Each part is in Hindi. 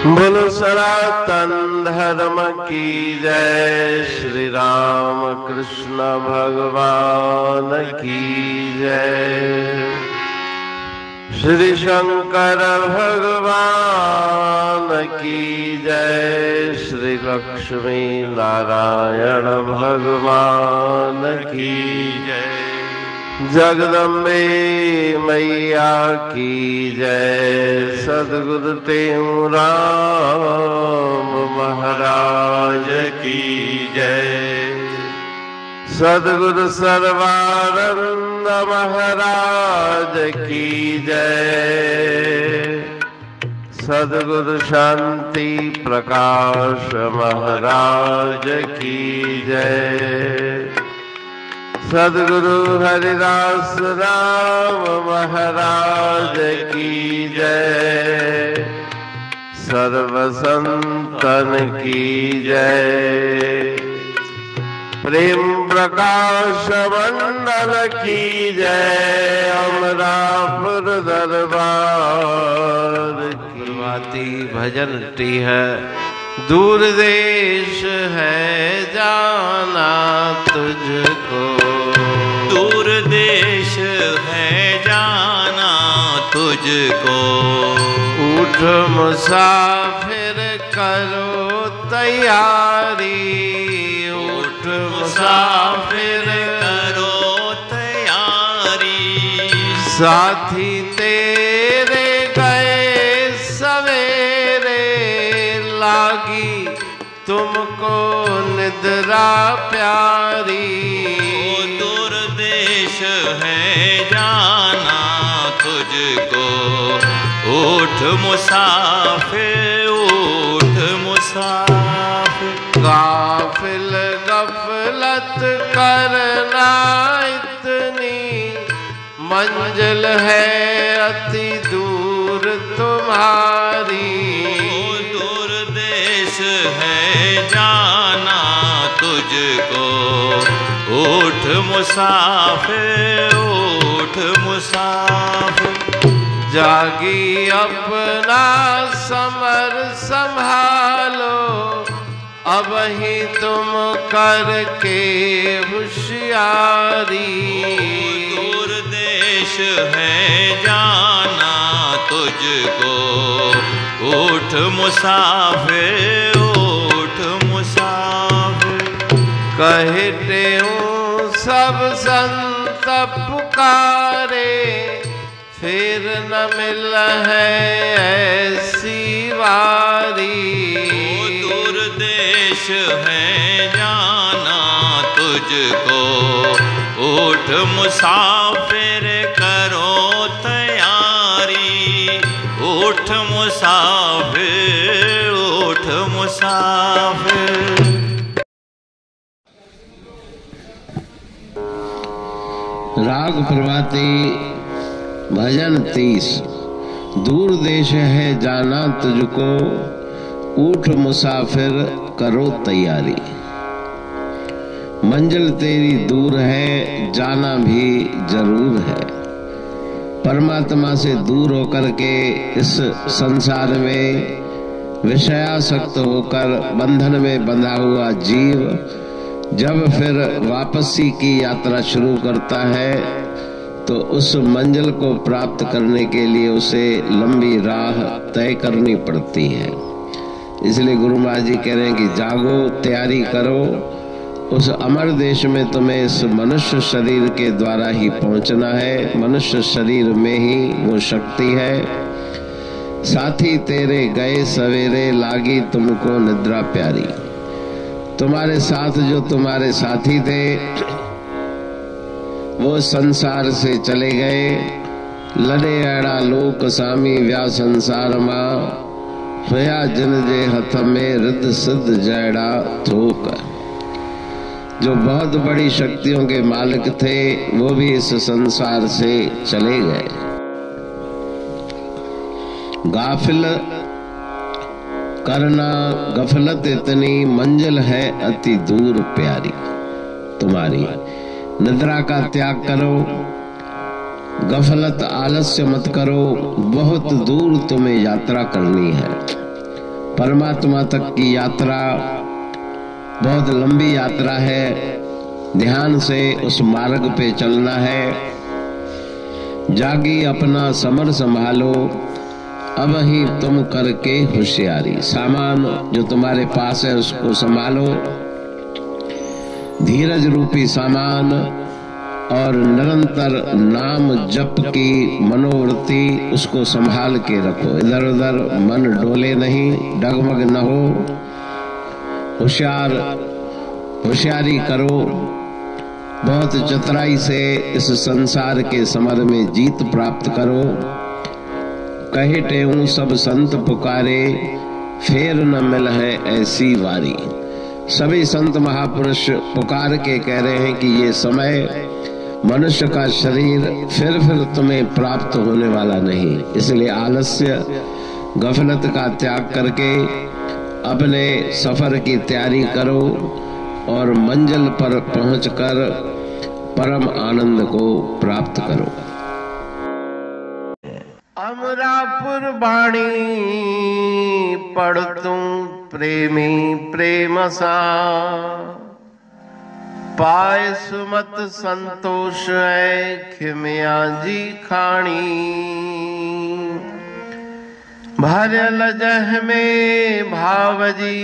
बोलो सनातन धर्म की जय। श्री राम कृष्ण भगवान की जय। श्री शंकर भगवान की जय। श्री लक्ष्मी नारायण भगवान की जय। जगदम्बे मैया की जय। सद्गुरु राम महाराज की जय। सद्गुरु सर्वानंद महाराज की जय। सद्गुरु शांति प्रकाश महाराज की जय। सद्गुरु हरिदास राम महाराज की जय। सर्व संतन की जय। प्रेम प्रकाश मंडल की जय। अमरापुर दरबार की भजन टी है। दूर देश है जाना तुझको। दूर देश है जाना तुझको। उठ मुसाफिर करो तैयारी। उठ मुसाफिर करो तैयारी। साथी तेरे गए सवेरे। लागी तुमको निद्रा प्यारी। दूर देश है जाना तुझको। उठ मुसाफिर उठ मुसाफिर। गाफिल गफलत करना इतनी। मंजिल है अति दूर तुम्हारी। दूर देश है जाना तुझको। उठ मुसाफिर उठ मुसाफिर। जागी अपना समर संभालो। अब ही तुम करके होशियारी। दूर देश है जाना तुझको। उठ मुसाफिर उठ मुसाफिर। कहते हूँ सब संत पुकारे। फिर न मिल है ऐसी वारी। दूर देश है जाना तुझको। उठ मुसाफिर करो तैयारी। उठ मुसाफिर उठ मुसाफिर। राग प्रभाती भजन 30। दूर देश है जाना तुझको। उठ मुसाफिर करो तैयारी। मंजिल तेरी दूर है जाना भी जरूर है। परमात्मा से दूर होकर के इस संसार में विषयासक्त होकर बंधन में बंधा हुआ जीव जब फिर वापसी की यात्रा शुरू करता है तो उस मंजिल को प्राप्त करने के लिए उसे लंबी राह तय करनी पड़ती है। इसलिए गुरु महाराज जी कह रहे हैं कि जागो, तैयारी करो। उस अमर देश में तुम्हें इस मनुष्य शरीर के द्वारा ही पहुंचना है। मनुष्य शरीर में ही वो शक्ति है। साथी तेरे गए सवेरे। लागी तुमको निद्रा प्यारी। तुम्हारे साथ जो तुम्हारे साथी थे वो संसार से चले गए। लड़े अड़ा लोक सामी व्या संसार मां। हुया जिन जे हथ में रिद्ध सिद्ध जड़ा थोक। जो बहुत बड़ी शक्तियों के मालिक थे वो भी इस संसार से चले गए। गाफिल करना गफलत इतनी। मंजिल है अति दूर प्यारी तुम्हारी। निद्रा का त्याग करो। गफलत आलस्य मत करो। बहुत दूर तुम्हें यात्रा करनी है। परमात्मा तक की यात्रा बहुत लंबी यात्रा है। ध्यान से उस मार्ग पे चलना है। जागी अपना समर संभालो, अब ही तुम करके होशियारी। सामान जो तुम्हारे पास है उसको संभालो, धीरज रूपी सामान, और निरंतर नाम जप की मनोवृत्ति उसको संभाल के रखो। इधर उधर मन डोले नहीं, डगमग न हो। होशियारी करो, बहुत चतुराई से इस संसार के समर में जीत प्राप्त करो। कहे टेऊं सब संत पुकारे, फेर न मिल है ऐसी वारी। सभी संत महापुरुष पुकार के कह रहे हैं कि ये समय मनुष्य का शरीर फिर तुम्हें प्राप्त होने वाला नहीं। इसलिए आलस्य गफलत का त्याग करके अपने सफर की तैयारी करो और मंजिल पर पहुंचकर परम आनंद को प्राप्त करो। अमरापुर बाणी पढ़तूं प्रेमी प्रेम सा, पाए सुमत संतोष है खिमिया जी खाणी। भरल जह में भावजी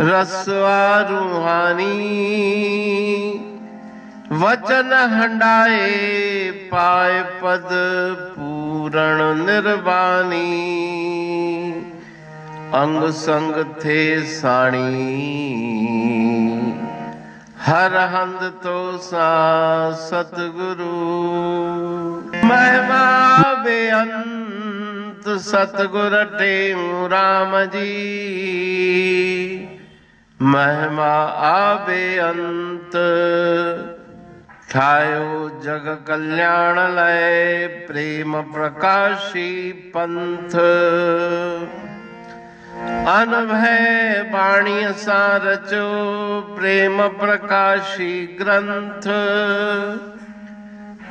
रसवा रूहानी। वचन हंडाए पाए पद पूरण निर्वाणी। अंग संग थे साणी हर हंद तो सा सतगुरु। महिमा बेअंत सतगुर टेऊ राम जी। महिमा आबे अंत ठायो जग कल्याण लय। प्रेम प्रकाशी पंथ अनभय बाणी सा रचो। प्रेम प्रकाशी ग्रंथ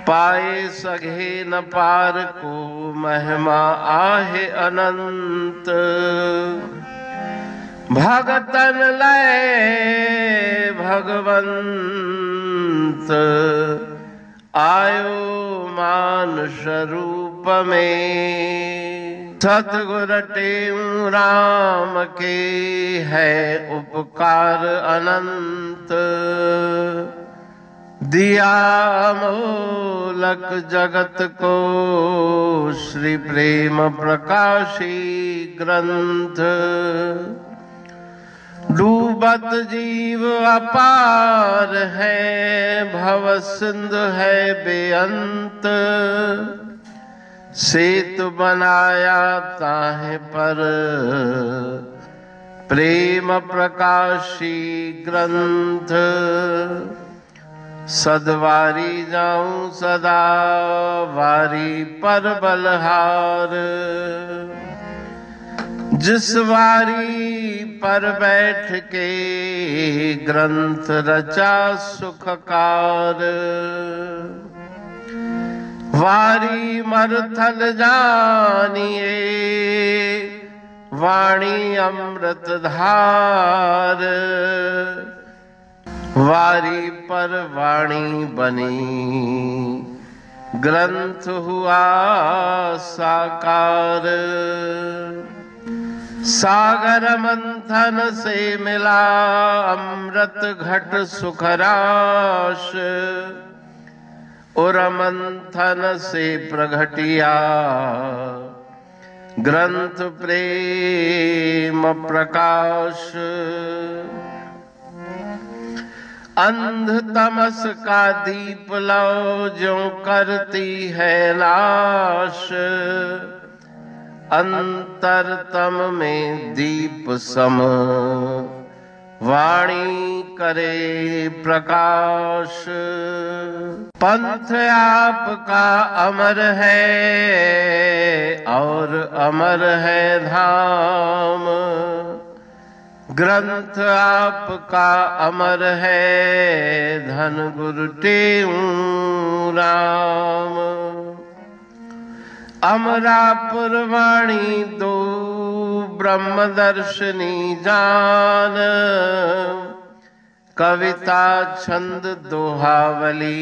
पाए सघे न पार को। महिमा आहे अनंत भगतन लय भगवंत। आयो मानुष रूप में। सतगुर टेऊ राम के है उपकार अनंत। दिया मोलक जगत को श्री प्रेम प्रकाशी ग्रंथ। डूबत जीव अपार है, भव सिंधु है बेअंत। सेतु बनाया ताहे पर प्रेम प्रकाशी ग्रंथ। सदवारी जाऊं सदा वारी पर बलहार। जिस वारी पर बैठ के ग्रंथ रचा सुखकार। वारी मरथल जानिए वाणी अमृत धार। वारी पर वाणी बनी ग्रंथ हुआ साकार। सागर मंथन से मिला अमृत घट सुखराश। और मंथन से प्रगटिया ग्रंथ प्रेम प्रकाश। अंध तमस का दीप लो जो करती है नाश। अंतरतम में दीप सम वाणी करे प्रकाश। पंथ आपका अमर है और अमर है धाम। ग्रंथ आपका अमर है धन गुरु टेऊ राम। अमरापुर वाणी दो ब्रह्मदर्शनी जान, कविता छंद दोहावली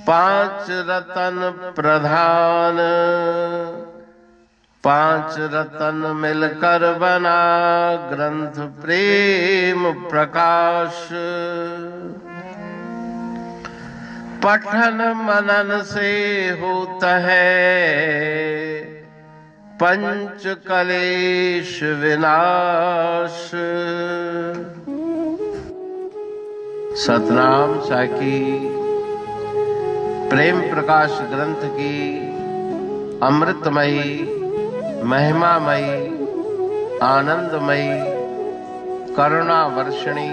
पांच रतन प्रधान। पांच रतन मिलकर बना ग्रंथ प्रेम प्रकाश। पठन मनन से होता है पंच कलेश विनाश। सतनाम साखी प्रेम प्रकाश ग्रंथ की अमृतमयी, महिमामयी, आनंदमयी, करुणा वर्षिणी,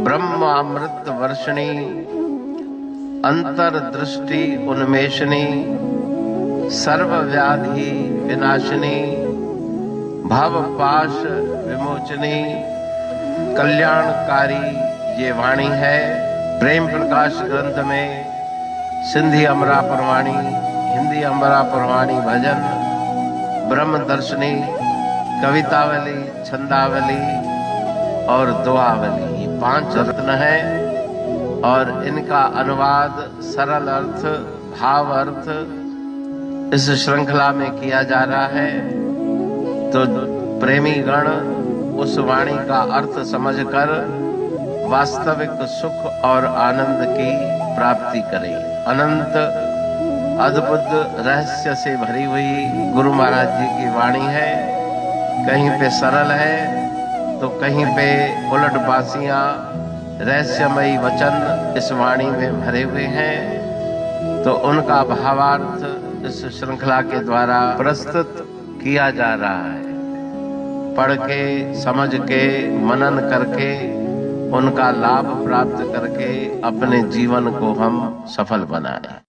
ब्रह्म अमृत वर्षिणी, अंतर्दृष्टि उन्मेषणी, सर्वव्याधि विनाशिनी, भवपाश विमोचनी, कल्याणकारी ये वाणी है। प्रेम प्रकाश ग्रंथ में सिंधी अमरापुर वाणी, हिंदी अमरापुर वाणी भजन, ब्रह्म दर्शनी, कवितावली, छंदावली और दुआवली, ये पांच रत्न है और इनका अनुवाद सरल अर्थ, भाव अर्थ इस श्रृंखला में किया जा रहा है। तो प्रेमी गण उस वाणी का अर्थ समझकर वास्तविक सुख और आनंद की प्राप्ति करें। अनंत अद्भुत रहस्य से भरी हुई गुरु महाराज जी की वाणी है। कहीं पे सरल है तो कहीं पे उलट बासियां, रहस्यमयी वचन इस वाणी में भरे हुए हैं। तो उनका भावार्थ इस श्रृंखला के द्वारा प्रस्तुत किया जा रहा है। पढ़ के, समझ के, मनन करके, उनका लाभ प्राप्त करके अपने जीवन को हम सफल बनाएं।